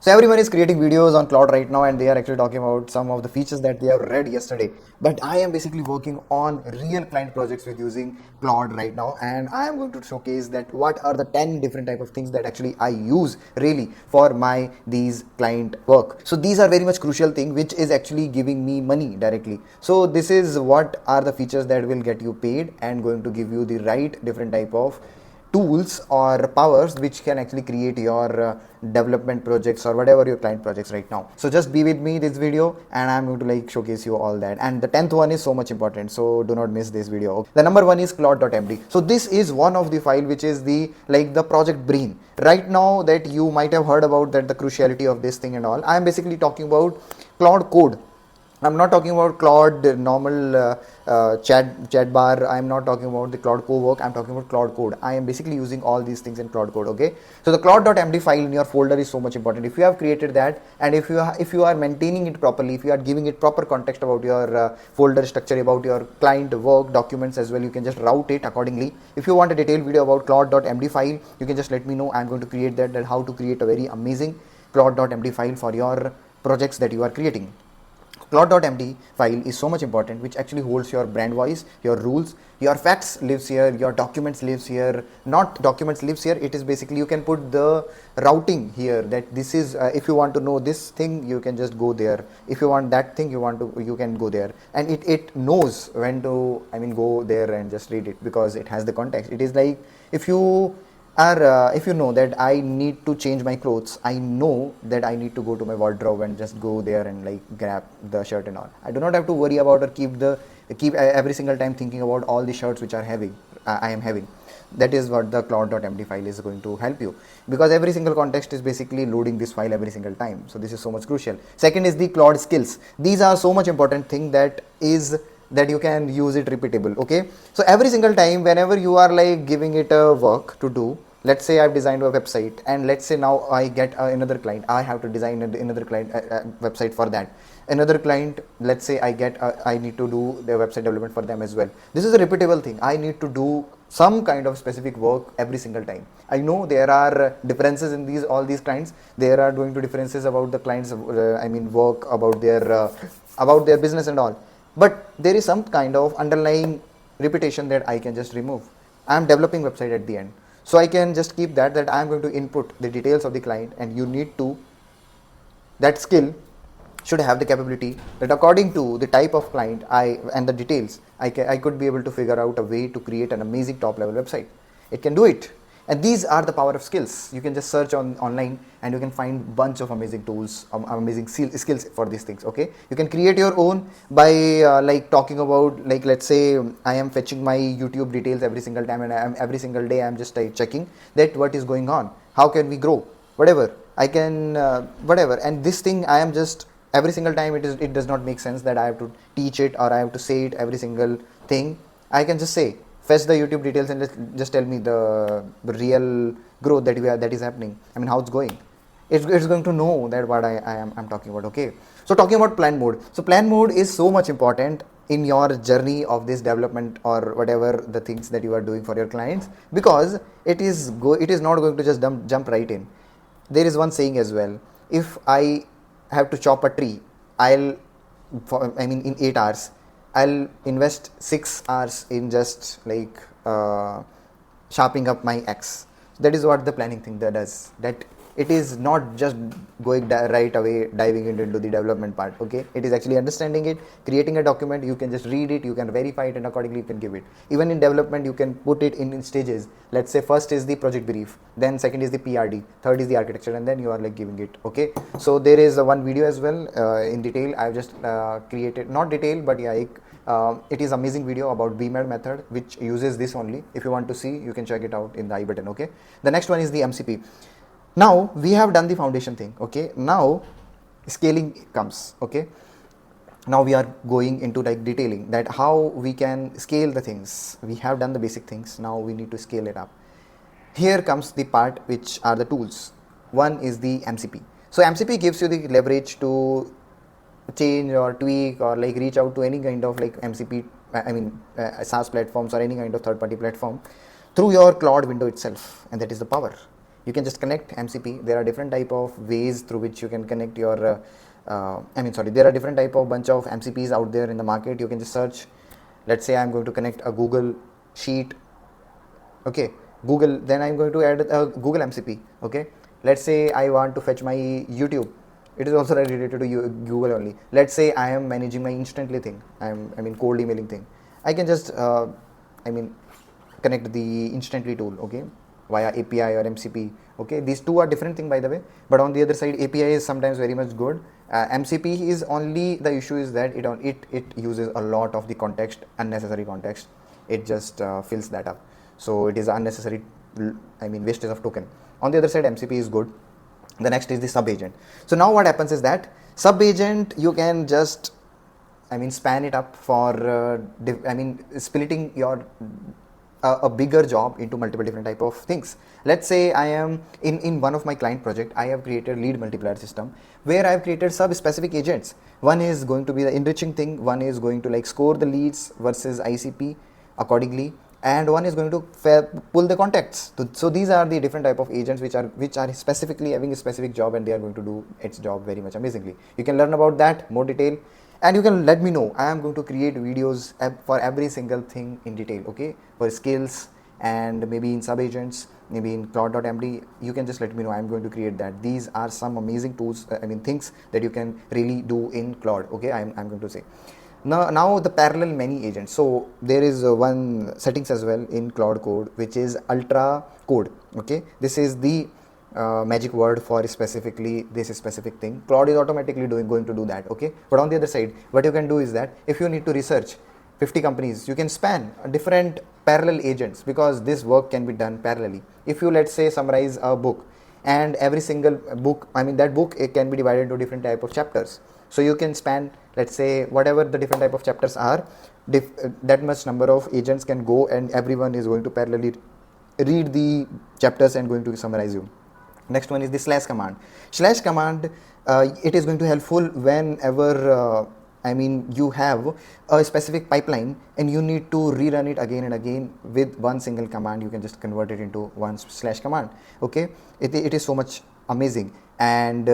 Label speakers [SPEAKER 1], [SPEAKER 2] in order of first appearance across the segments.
[SPEAKER 1] So everyone is creating videos on Claude right now and they are actually talking about some of the features that they have read yesterday. But I am basically working on real client projects with using Claude right now, and I am going to showcase that what are the 10 different type of things that actually I use really for my these client work. So these are very much crucial thing which is actually giving me money directly. So this is what are the features that will get you paid and going to give you the right different type of tools or powers which can actually create your development projects or whatever your client projects right now. So just be with me this video and I'm going to like showcase you all that. And the 10th one is so much important, so do not miss this video. The number one is Claude.md. So this is one of the file which is the like the project brain right now that you might have heard about, that the cruciality of this thing and all. I am basically talking about Claude Code. I'm not talking about Claude normal chat bar. I'm not talking about the Claude Cowork. I'm talking about Claude Code. I am basically using all these things in Claude Code. Okay, so the Claude.md file in your folder is so much important. If you have created that, and if you are maintaining it properly, if you are giving it proper context about your folder structure, about your client work documents as well, you can just route it accordingly. If you want a detailed video about Claude.md file, you can just let me know. I'm going to create that how to create a very amazing Claude.md file for your projects that you are creating. Claude.md file is so much important, which actually holds your brand voice, your rules, your facts lives here, your documents lives here. Not documents lives here, it is basically you can put the routing here, that this is if you want to know this thing you can just go there, if you want that thing you can go there, and it knows when to go there and just read it because it has the context. It is like if you if you know that I need to change my clothes, I know that I need to go to my wardrobe and just go there and like grab the shirt and all. I do not have to worry about or keep every single time thinking about all the shirts which are having I am having. That is what the Claude.md file is going to help you, because every single context is basically loading this file every single time. So this is so much crucial. Second is the Claude skills. These are so much important thing that you can use it repeatable. Okay, so every single time whenever you are like giving it a work to do, let's say I've designed a website and let's say now I get another client, I have to design another client website for that. Another client, let's say I need to do the website development for them as well. This is a repeatable thing. I need to do some kind of specific work every single time. I know there are differences in all these clients. There are going to differences about the clients work, about their business and all, but there is some kind of underlying repetition that I can just remove. I am developing website at the end, so I can just keep that I am going to input the details of the client, and you need to, that skill should have the capability that according to the type of client and the details, I could be able to figure out a way to create an amazing top level website. It can do it. And these are the power of skills. You can just search online and you can find bunch of amazing tools, amazing skills for these things. Okay, you can create your own by like talking about, like let's say I am fetching my YouTube details every single time, and every single day I am just checking that what is going on, how can we grow, whatever I can whatever. And this thing I am just every single time it does not make sense that I have to teach it or I have to say it every single thing. I can just say fetch the YouTube details and just tell me the real growth that is happening. How it's going. It's going to know that what I'm talking about. Okay, so talking about plan mode. So plan mode is so much important in your journey of this development or whatever the things that you are doing for your clients, because it is not going to just jump right in. There is one saying as well: if I have to chop a tree, in 8 hours, I'll invest 6 hours in just like sharpening up my axe. That is what the planning thing that does. That it is not just going right away diving into the development part. Okay, it is actually understanding it, creating a document. You can just read it, you can verify it, and accordingly you can give it. Even in development, you can put it in stages. Let's say first is the project brief, then second is the PRD, third is the architecture, and then you are like giving it. Okay, so there is one video as well in detail. I've just created, not detail, but yeah, it is amazing video about BMAD method which uses this only. If you want to see, you can check it out in the I button. Okay, the next one is the MCP. Now we have done the foundation thing. Okay, now scaling comes. Okay, now we are going into like detailing that how we can scale the things. We have done the basic things, now we need to scale it up. Here comes the part which are the tools. One is the MCP. So MCP gives you the leverage to change or tweak or like reach out to any kind of like MCP, SaaS platforms or any kind of third party platform through your Claude window itself, and that is the power. you can just connect MCP. There are different type of ways through which you can connect your there are different type of bunch of MCPs out there in the market. You can just search. Let's say I'm going to connect a Google Sheet. Okay, Google, then I'm going to add a Google MCP. Okay, let's say I want to fetch my YouTube. It is also related to Google only. Let's say I am managing my instantly thing. Cold emailing thing. I can just connect the instantly tool. Okay, via API or MCP. Okay, these two are different thing, by the way, but on the other side API is sometimes very much good. MCP is only, the issue is that it uses a lot of the context, unnecessary context. It just fills that up, so it is unnecessary wastage of token. On the other side MCP is good. The next is the subagent. So now what happens is that subagent, you can just span it up for splitting your a bigger job into multiple different type of things. Let's say I am in one of my client project, I have created lead multiplier system where I have created sub specific agents. One is going to be the enriching thing, one is going to like score the leads versus ICP accordingly, and one is going to pull the contacts. So these are the different type of agents which are specifically having a specific job, and they are going to do its job very much amazingly. You can learn about that more detail, and you can let me know. I am going to create videos for every single thing in detail, okay, for skills and maybe in subagents, maybe in Claude.md. You can just let me know. I am going to create that. These are some amazing tools, things that you can really do in Claude. Okay, I'm going to say. Now the parallel many agents. So there is one settings as well in Claude Code, which is ultracode. Okay, this is the magic word for specifically this specific thing. Claude is automatically going to do that. Okay, but on the other side, what you can do is that if you need to research 50 companies, you can span different parallel agents, because this work can be done parallelly. If you, let's say, summarize a book, and every single book, that book, it can be divided into different type of chapters. So you can span, let's say, whatever the different type of chapters are, that much number of agents can go, and everyone is going to parallelly read the chapters and going to summarize you. Next one is the slash command. Slash command, it is going to helpful whenever you have a specific pipeline and you need to rerun it again and again with one single command. You can just convert it into one slash command. Okay, it is so much amazing, and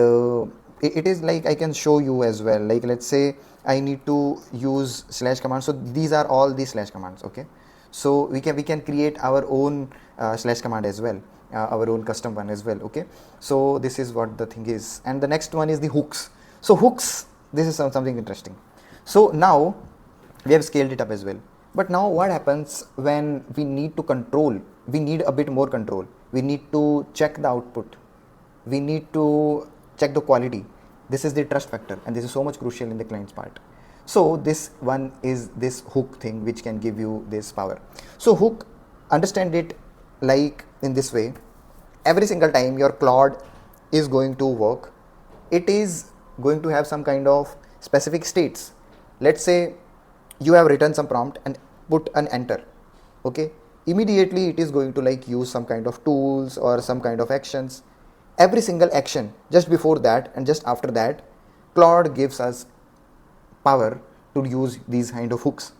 [SPEAKER 1] it is like, I can show you as well. Like, let's say I need to use slash command. So these are all the slash commands. Okay, so we can create our own slash command as well, our own custom one as well. Okay, so this is what the thing is. And the next one is the hooks. So hooks, this is something interesting. So now we have scaled it up as well, but now what happens when we need to control? We need a bit more control. We need to check the output, we need to check the quality. This is the trust factor, and this is so much crucial in the client's part. So this one is this hook thing which can give you this power. So hook, understand it like in this way. Every single time your Claude is going to work, it is going to have some kind of specific states. Let's say you have written some prompt and put an enter. Okay, immediately it is going to like use some kind of tools or some kind of actions. Every single action just before that and just after that, Claude gives us power to use these kind of hooks.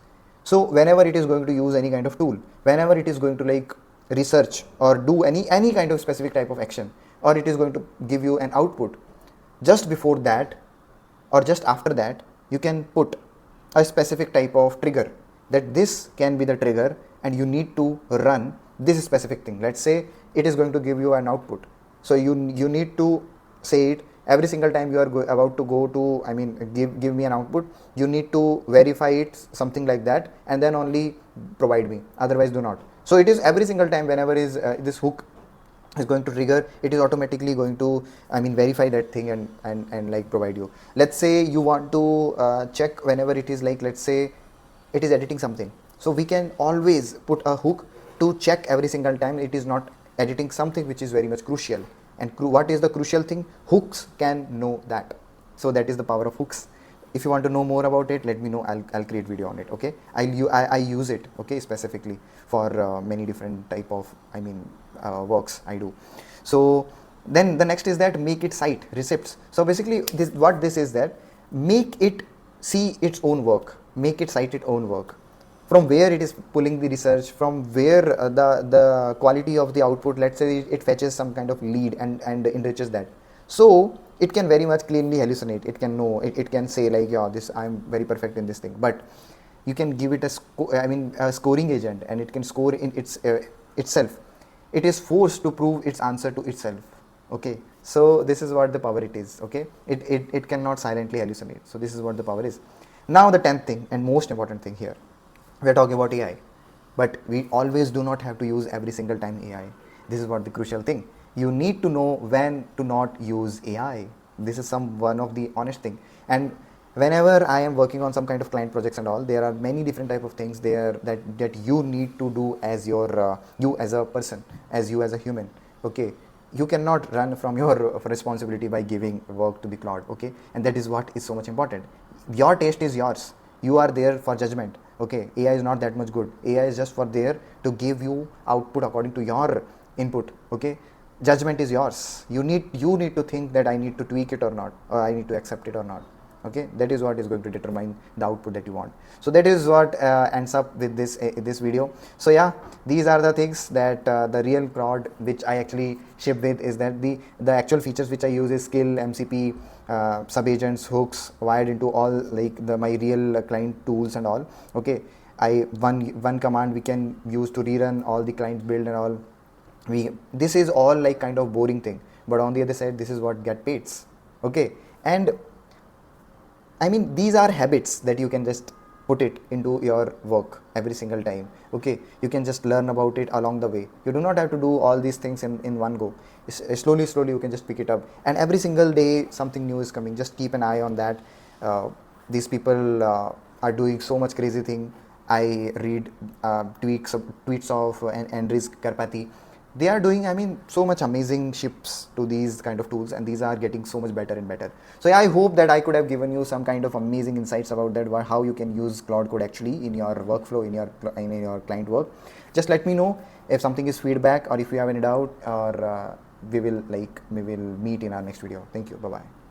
[SPEAKER 1] So whenever it is going to use any kind of tool, whenever it is going to like research or do any kind of specific type of action, or it is going to give you an output, just before that or just after that, you can put a specific type of trigger, that this can be the trigger and you need to run this specific thing. Let's say it is going to give you an output, so you need to say it every single time you are about to go to give me an output. You need to verify it, something like that, and then only provide me, otherwise do not. So it is every single time whenever is this hook is going to trigger, it is automatically going to verify that thing and like provide you. Let's say you want to check whenever it is like, let's say it is editing something, so we can always put a hook to check every single time it is not editing something which is very much crucial. And what is the crucial thing? Hooks can know that. So that is the power of hooks. If you want to know more about it, let me know. I'll create video on it. Okay, I use it, okay, specifically for many different type of works I do. So then the next is that make it cite receipts. So basically this is that make it see its own work, make it cite its own work. from where it is pulling the research, from where the quality of the output, let's say it fetches some kind of lead and enriches that. So it can very much cleanly hallucinate. It can know, it can say like, yeah, this, I'm very perfect in this thing. But you can give it a scoring agent, and it can score in itself. It is forced to prove its answer to itself. Okay, so this is what the power it is. Okay, it cannot silently hallucinate. So this is what the power is. Now the 10th thing and most important thing here, we are talking about AI, but we always do not have to use every single time AI. This is what the crucial thing. You need to know when to not use AI. This is one of the honest thing. And whenever I am working on some kind of client projects and all, there are many different type of things there that you need to do as your you as a person, as you as a human. Okay, you cannot run from your responsibility by giving work to the cloud. Okay, and that is what is so much important. Your taste is yours. You are there for judgment. Okay, AI is not that much good. AI is just for there to give you output according to your input. Okay, judgment is yours. You need to think that I need to tweak it or not, or I need to accept it or not. Okay, that is what is going to determine the output that you want. So that is what ends up with this video. So yeah, these are the things that the real Claude which I actually ship with is that the actual features which I use is skill, MCP, subagents, hooks wired into all like my real client tools and all. Okay, one command we can use to rerun all the client build and all. This is all like kind of boring thing, but on the other side, this is what get paid. Okay, and I mean, these are habits that you can just put it into your work every single time. Okay, you can just learn about it along the way. You do not have to do all these things in one go. Slowly you can just pick it up, and every single day something new is coming. Just keep an eye on that. These people are doing so much crazy thing. I read tweets of Andres Karpathy. They are doing, I mean, so much amazing ships to these kind of tools, and these are getting so much better and better. So yeah, I hope that I could have given you some kind of amazing insights about that, how you can use Claude Code actually in your workflow, in your client work. Just let me know if something is feedback, or if you have any doubt, or we will meet in our next video. Thank you. Bye bye.